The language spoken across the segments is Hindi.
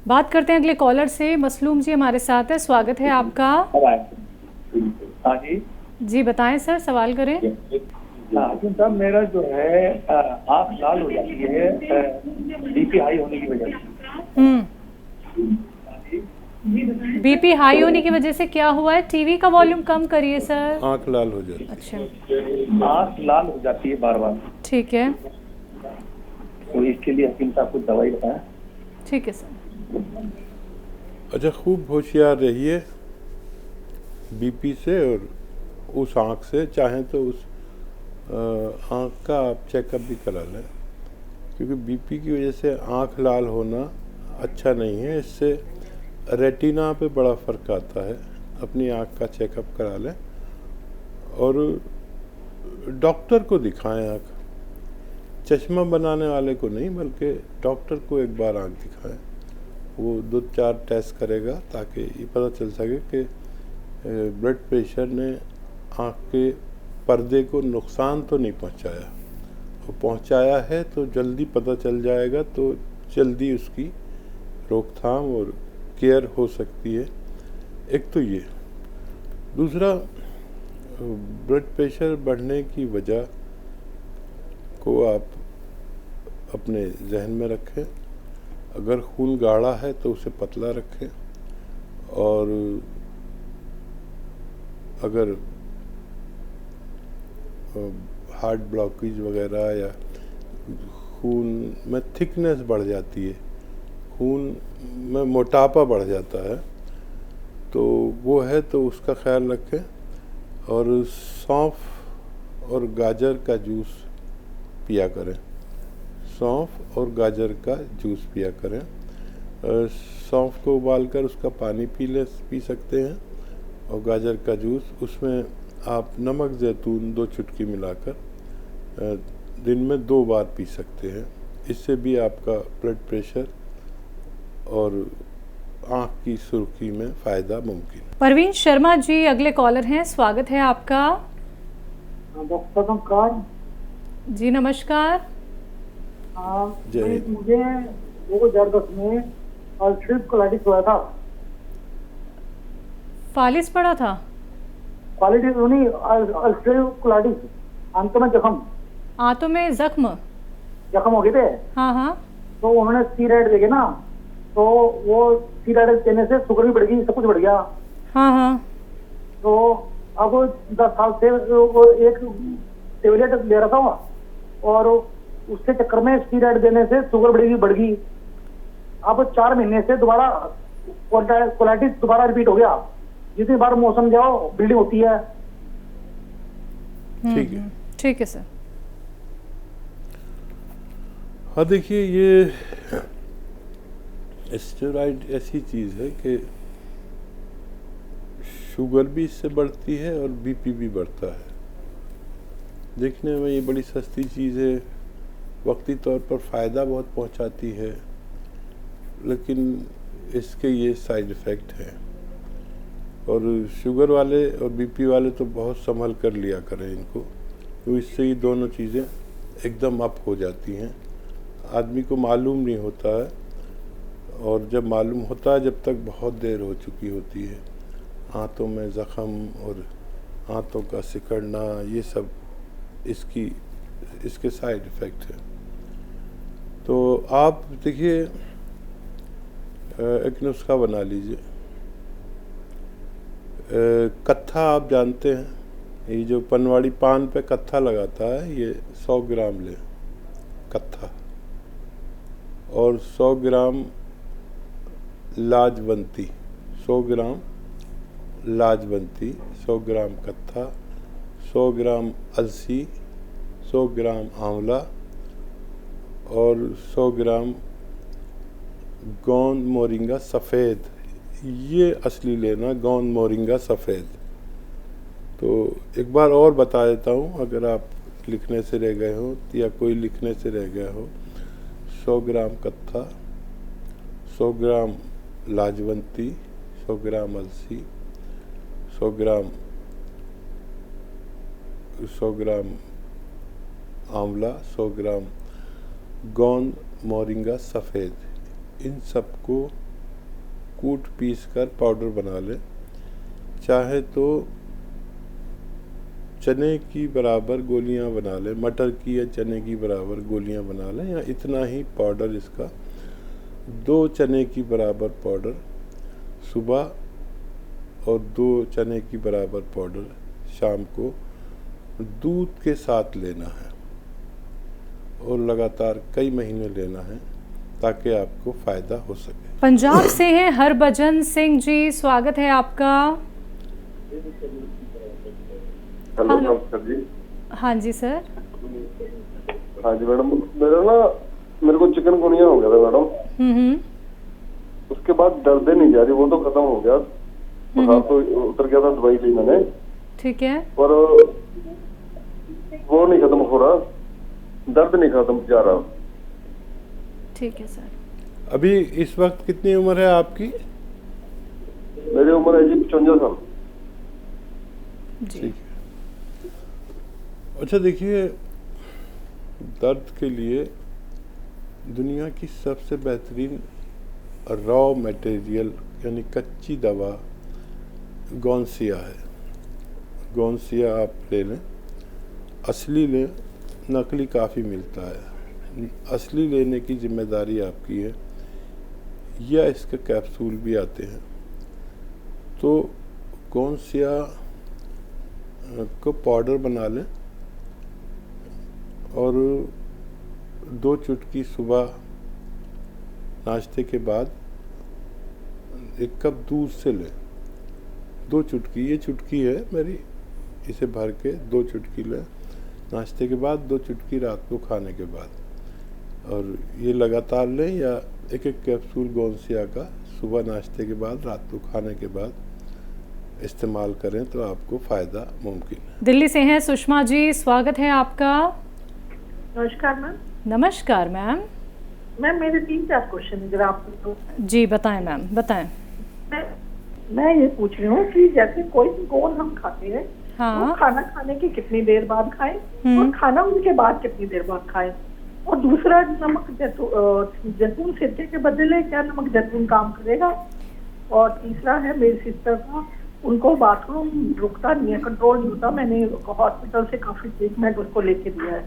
बात करते हैं अगले कॉलर से। मसलूम जी हमारे साथ है, स्वागत है आपका। हाँ जी जी बताएं सर, सवाल करें। साहब, मेरा जो है आँख लाल हो जाती है बीपी हाई होने की वजह से। बीपी हाई होने की वजह से क्या हुआ है? टीवी का वॉल्यूम कम करिए सर। आँख लाल हो जाती है। अच्छा, आँख लाल हो जाती है बार बार, ठीक है, तो इसके लिए हकीम साहब कुछ दवाई बताएं। ठीक है सर। अच्छा, खूब होशियार रहिए बीपी से, और उस आँख से चाहें तो उस आँख का आप चेकअप भी करा लें, क्योंकि बीपी की वजह से आँख लाल होना अच्छा नहीं है। इससे रेटिना पे बड़ा फ़र्क आता है। अपनी आँख का चेकअप करा लें और डॉक्टर को दिखाएं। आँख चश्मा बनाने वाले को नहीं, बल्कि डॉक्टर को एक बार आँख दिखाएं। वो 2-4 टेस्ट करेगा ताकि ये पता चल सके कि ब्लड प्रेशर ने आँख के पर्दे को नुकसान तो नहीं पहुंचाया, और पहुंचाया है तो जल्दी पता चल जाएगा, तो जल्दी उसकी रोकथाम और केयर हो सकती है। एक तो ये। दूसरा, ब्लड प्रेशर बढ़ने की वजह को आप अपने जहन में रखें। अगर खून गाढ़ा है तो उसे पतला रखें, और अगर हार्ट ब्लॉकेज वगैरह या खून में थिकनेस बढ़ जाती है, खून में मोटापा बढ़ जाता है, तो वो है तो उसका ख्याल रखें। और सौंफ और गाजर का जूस पिया करें। सौंफ और गाजर का जूस पिया करें। सौंफ को उबालकर उसका पानी पी सकते हैं, और गाजर का जूस, उसमें आप नमक ज़ैतून 2 चुटकी मिलाकर दिन में 2 बार पी सकते हैं। इससे भी आपका ब्लड प्रेशर और आँख की सुर्खी में फ़ायदा मुमकिन है। परवीन शर्मा जी अगले कॉलर हैं, स्वागत है आपका। नमस्कार जी नमस्कार। मुझे 2010 में अल्सरेटिव कोलाइटिस हुआ था। फालिस पड़ा था? क्वालिटी नहीं, अल्सरेटिव कोलाइटिस, आंतों में जख्म। आंतों में जख्म हो गए थे। हाँ हाँ। तो उन्होंने स्टीरॉइड देके ना, तो वो स्टीरॉइड देने से शुगर भी बढ़ गई, सब कुछ बढ़ गया। हाँ हाँ। तो अब 10 साल से वो एक टेबलेट ले रहा था, और उसके चक्कर में स्टीरॉइड देने से शुगर बढ़ गई। अब 4 महीने से दोबारा कोलाइटिस दोबारा रिपीट हो गया। जितनी बार मौसम जाओ ब्लीडिंग होती है। ठीक है, ठीक है सर। हाँ देखिए, ये स्टेरॉइड ऐसी चीज़ है कि शुगर भी इससे बढ़ती है और बीपी भी बढ़ता है। देखने में ये बड़ी सस्ती चीज़ है, वक्ती तौर पर फ़ायदा बहुत पहुंचाती है, लेकिन इसके ये साइड इफ़ेक्ट हैं। और शुगर वाले और बीपी वाले तो बहुत संभल कर लिया करें इनको, तो इससे ये दोनों चीज़ें एकदम अप हो जाती हैं। आदमी को मालूम नहीं होता है, और जब मालूम होता है जब तक बहुत देर हो चुकी होती है। आंतों में ज़ख़म और आंतों का सिकड़ना, ये सब इसके साइड इफ़ेक्ट है। तो आप देखिए, एक नुस्खा बना लीजिए। कत्था आप जानते हैं, ये जो पनवाड़ी पान पे कत्था लगाता है, ये 100 ग्राम ले कत्था, और 100 ग्राम लाजवंती, 100 ग्राम लाजवंती, 100 ग्राम कत्था, 100 ग्राम अलसी, 100 ग्राम आंवला, और 100 ग्राम गोंद मोरिंगा सफ़ेद। ये असली लेना, गोंद मोरिंगा सफ़ेद। तो एक बार और बता देता हूँ, अगर आप लिखने से रह गए हो या कोई लिखने से रह गया हो। 100 ग्राम कत्था, 100 ग्राम लाजवंती, 100 ग्राम अलसी, 100 ग्राम आंवला, 100 ग्राम गोंद मोरिंगा सफ़ेद। इन सबको कूट पीस कर पाउडर बना लें। चाहे तो चने की बराबर गोलियां बना लें, मटर की या चने की बराबर गोलियां बना लें, या इतना ही पाउडर इसका 2 चने की बराबर पाउडर सुबह और 2 चने की बराबर पाउडर शाम को दूध के साथ लेना है और लगातार कई महीने लेना है ताकि आपको फ़ायदा हो सके। पंजाब से हैं हरभजन सिंह जी, स्वागत है आपका। Hello hello. नमस्कार जी। हाँ जी सर। हाँ जी मैडम, मेरे को चिकनगुनिया हो गया था मैडम। उसके बाद दर्द नहीं जा रही, वो तो खत्म हो गया, बुखार तो उतर गया था, दवाई ली मैंने, ठीक है। पर वो नहीं खत्म हो रहा, दर्द नहीं खत्म जा रहा। ठीक है सर। अभी इस वक्त कितनी उम्र है आपकी? मेरी उम्र है जी 55 साल। जी। ठीक है। अच्छा देखिए, दर्द के लिए दुनिया की सबसे बेहतरीन रॉ मटेरियल यानी कच्ची दवा गौनसिया है। गौनसिया आप ले लें, असली लें, नकली काफ़ी मिलता है। असली लेने की जिम्मेदारी आपकी है, या इसके कैप्सूल भी आते हैं। तो गौनसिया को पाउडर बना लें और 2 चुटकी सुबह नाश्ते के बाद 1 कप दूध से लें। 2 चुटकी, ये चुटकी है मेरी, इसे भर के 2 चुटकी लें नाश्ते के बाद, 2 चुटकी रात को खाने के बाद, और ये लगातार लें, या 1-1 कैप्सूल गौनसिया का सुबह नाश्ते के बाद, रात को खाने के बाद इस्तेमाल करें तो आपको फ़ायदा मुमकिन है। दिल्ली से हैं सुषमा जी, स्वागत है आपका। नमस्कार मैम। नमस्कार मैम। मैम मेरे 3-4 क्वेश्चन अगर आप तो जी बताएं मैम, बताएं। मैं ये पूछ रही हूँ कि जैसे कोई भी गोल हम खाते हैं, हाँ। वो खाना खाने की कितनी देर बाद खाएं और खाना उनके बाद कितनी देर बाद खाएं, और दूसरा नमक जैतून सिरके के बदले क्या नमक जैतून काम करेगा, और तीसरा है मेरी सिस्टर का, उनको बाथरूम रुकता नहीं है, कंट्रोल नहीं होता, मैंने हॉस्पिटल से काफी ट्रीटमेंट उसको लेके दिया है।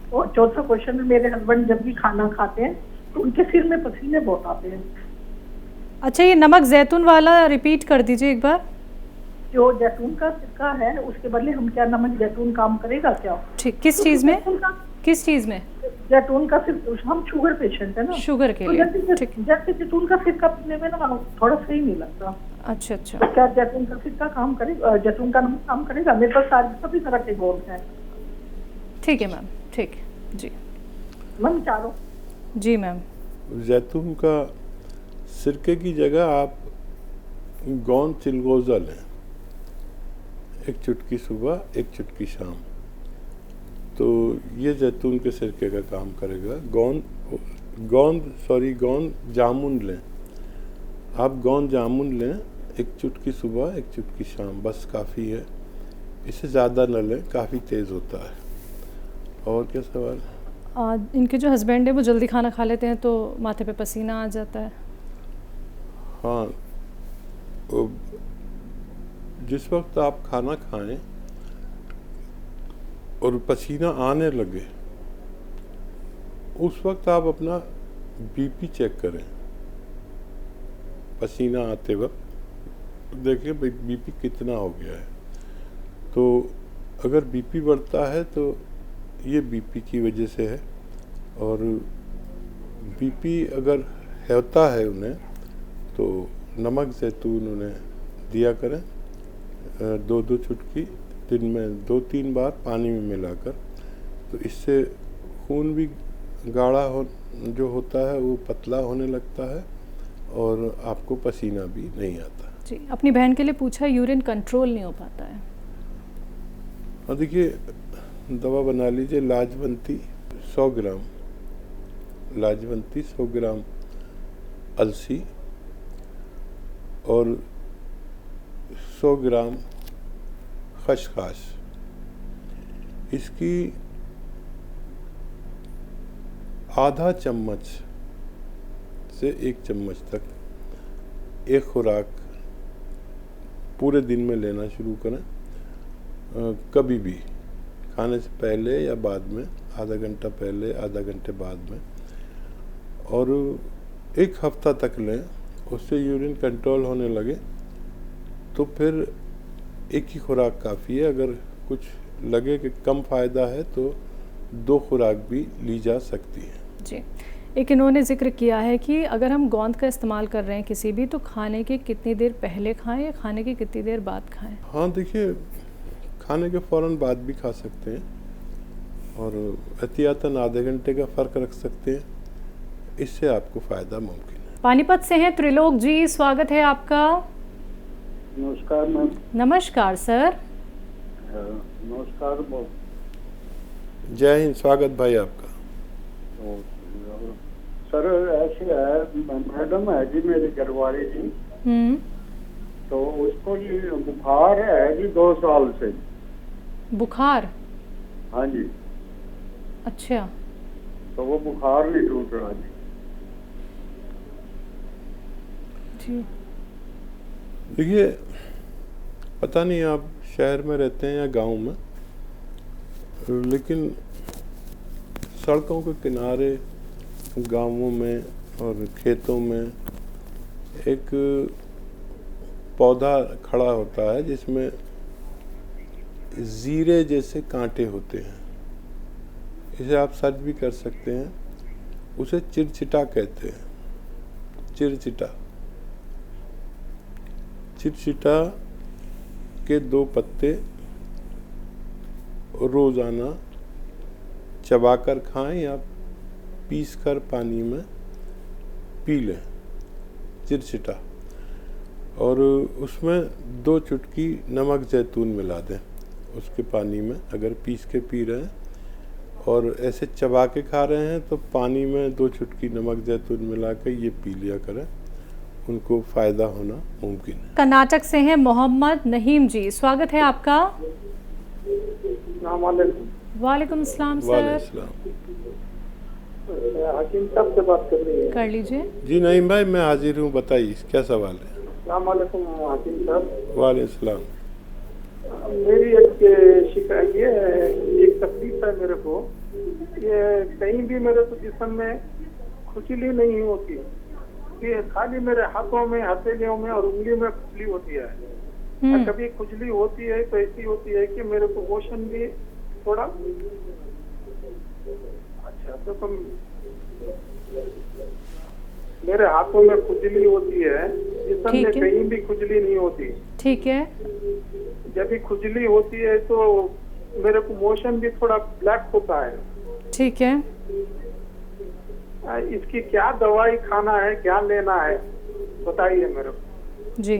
और चौथा क्वेश्चन है, मेरे हस्बैंड जब भी खाना खाते हैं तो उनके सिर में पसीने बहुत आते हैं। अच्छा, ये नमक जैतून वाला रिपीट कर दीजिए एक बार। जो जैतून का सिरका है उसके बदले हम क्या नमक जैतून काम करेगा क्या? ठीक, किस चीज़ में? किस चीज़ में? जैतून का सिरका, हम शुगर पेशेंट है ना, शुगर के तो लिए। जैसे जैतून का सिरका पीने में ना थोड़ा सही नहीं लगता। अच्छा अच्छा। तो क्या जैतून का सिरका काम करेगा, जैतून का नमक काम करेगा? मेरे पास सारे सभी तरह के गोल हैं। ठीक है मैम, ठीक जी मैम चारों। जी मैम। जैतून का सिरके की जगह आप गोंद चिलगोज़ा लें, 1 चुटकी सुबह, 1 चुटकी शाम, तो ये जैतून के सिरके का काम करेगा। गोंद जामुन लें, आप गोंद जामुन लें, 1 चुटकी सुबह, 1 चुटकी शाम, बस काफ़ी है, इससे ज़्यादा न लें, काफ़ी तेज़ होता है। और क्या सवाल? इनके जो हस्बैंड है वो जल्दी खाना खा लेते हैं तो माथे पे पसीना आ जाता है। हाँ, जिस वक्त आप खाना खाएं और पसीना आने लगे, उस वक्त आप अपना बीपी चेक करें। पसीना आते वक्त देखिए बीपी कितना हो गया है। तो अगर बीपी बढ़ता है तो ये बीपी की वजह से है, और बीपी अगर होता है उन्हें तो नमक जैतून उन्हें दिया करें, 2-2 चुटकी दिन में 2-3 बार पानी में मिलाकर, तो इससे खून भी गाढ़ा जो होता है वो पतला होने लगता है और आपको पसीना भी नहीं आता। जी, अपनी बहन के लिए पूछा, यूरिन कंट्रोल नहीं हो पाता है। और देखिए, दवा बना लीजिए लाजवंती 100 ग्राम, लाजवंती 100 ग्राम अलसी और 100 ग्राम खसखस, इसकी आधा चम्मच से 1 चम्मच तक एक खुराक पूरे दिन में लेना शुरू करें, कभी भी खाने से पहले या बाद में, आधा घंटा पहले आधा घंटे बाद में, और 1 हफ्ता तक लें। उससे यूरिन कंट्रोल होने लगे तो फिर एक ही खुराक काफ़ी है। अगर कुछ लगे कि कम फ़ायदा है तो 2 खुराक भी ली जा सकती है। जी, एक इन्होंने जिक्र किया है कि अगर हम गोंद का इस्तेमाल कर रहे हैं किसी भी, तो खाने के कितनी देर पहले खाएं या खाने के कितनी देर बाद खाएं? हाँ, देखिए, खाने के फ़ौरन बाद भी खा सकते हैं और एहतियातन आधे घंटे का फ़र्क रख सकते हैं। इससे आपको फ़ायदा मुमकिन है। पानीपत से हैं त्रिलोक जी, स्वागत है आपका। नमस्कार मैम। नमस्कार सर। नमस्कार। जय हिंद, स्वागत भाई आपका। सर ऐसे है, मैडम है जी मेरी घरवाली जी, तो उसको जी बुखार है जी 2 साल से। बुखार? हाँ जी। अच्छा। तो वो बुखार नहीं टूट रहा जी। जी। देखिए, पता नहीं आप शहर में रहते हैं या गांव में, लेकिन सड़कों के किनारे गांवों में और खेतों में एक पौधा खड़ा होता है जिसमें जीरे जैसे कांटे होते हैं। इसे आप सर्च भी कर सकते हैं। उसे चिरचिटा कहते हैं। चिरचिटा के 2 पत्ते रोज़ाना चबाकर खाएं या पीसकर पानी में पी लें। चिरचिटा, और उसमें 2 चुटकी नमक जैतून मिला दें उसके पानी में, अगर पीस के पी रहे हैं। और ऐसे चबा के खा रहे हैं तो पानी में 2 चुटकी नमक जैतून मिला के ये पी लिया करें, उनको फ़ायदा होना मुमकिन है। कर्नाटक से हैं मोहम्मद नहीम जी, स्वागत है आपका। वालेकुम अस्सलाम सर। हकीम साहब से बात कर रही है? कर लीजिए। जी नईम भाई, मैं हाजिर हूँ, बताइए क्या सवाल है। अस्सलामुअलैकुम हकीम साहब। वालेकुम सलाम। मेरी एक शिकायत ये है, एक तकलीफ है मेरे को, ये कहीं भी मेरे को जिस्म में खुजली नहीं होती, कि खाली मेरे हाथों में, हथेलियों में और उंगली में खुजली होती है। कभी खुजली होती है तो ऐसी होती है कि मेरे को मोशन भी थोड़ा अच्छा, तो मेरे हाथों में खुजली होती है, जिस्म में कहीं भी खुजली नहीं होती। ठीक है। जब भी खुजली होती है तो मेरे को मोशन भी थोड़ा ब्लैक होता है। ठीक है। इसकी क्या दवाई खाना है, क्या लेना है, बताइए मेरे को। जी।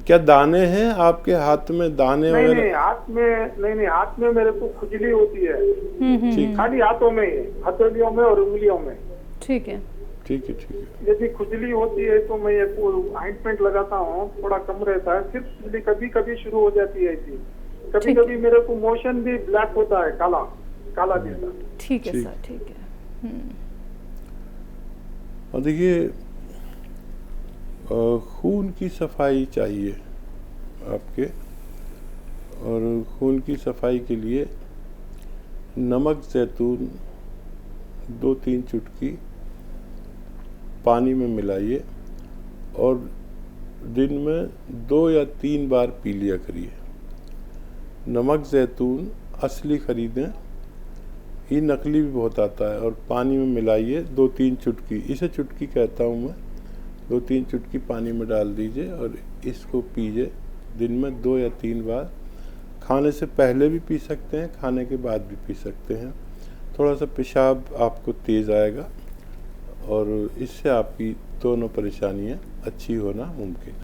क्या दाने हैं आपके हाथ में? दाने नहीं, वगैरह? नहीं हाथ में नहीं, हाथ में मेरे को खुजली होती है। खाली हाथों में, हथेलियों में और उंगलियों में। ठीक है। ठीक है, ठीक है। यदि खुजली होती है तो मैं एक ऑइंटमेंट लगाता हूँ, थोड़ा कम रहता है। फिर खुजली कभी कभी शुरू हो जाती है ऐसी। कभी कभी मेरे को मोशन भी ब्लैक होता है, काला काला जैसा। ठीक है सर, ठीक है। और देखिए, खून की सफाई चाहिए आपके, और खून की सफाई के लिए नमक जैतून 2-3 चुटकी पानी में मिलाइए और दिन में 2 या 3 बार पी लिया करिए। नमक जैतून असली खरीदें, ये नकली भी बहुत आता है। और पानी में मिलाइए 2-3 चुटकी, इसे चुटकी कहता हूँ मैं, 2-3 चुटकी पानी में डाल दीजिए और इसको पीजिए दिन में 2 या 3 बार। खाने से पहले भी पी सकते हैं, खाने के बाद भी पी सकते हैं। थोड़ा सा पेशाब आपको तेज़ आएगा और इससे आपकी दोनों परेशानियां अच्छी होना मुमकिन है।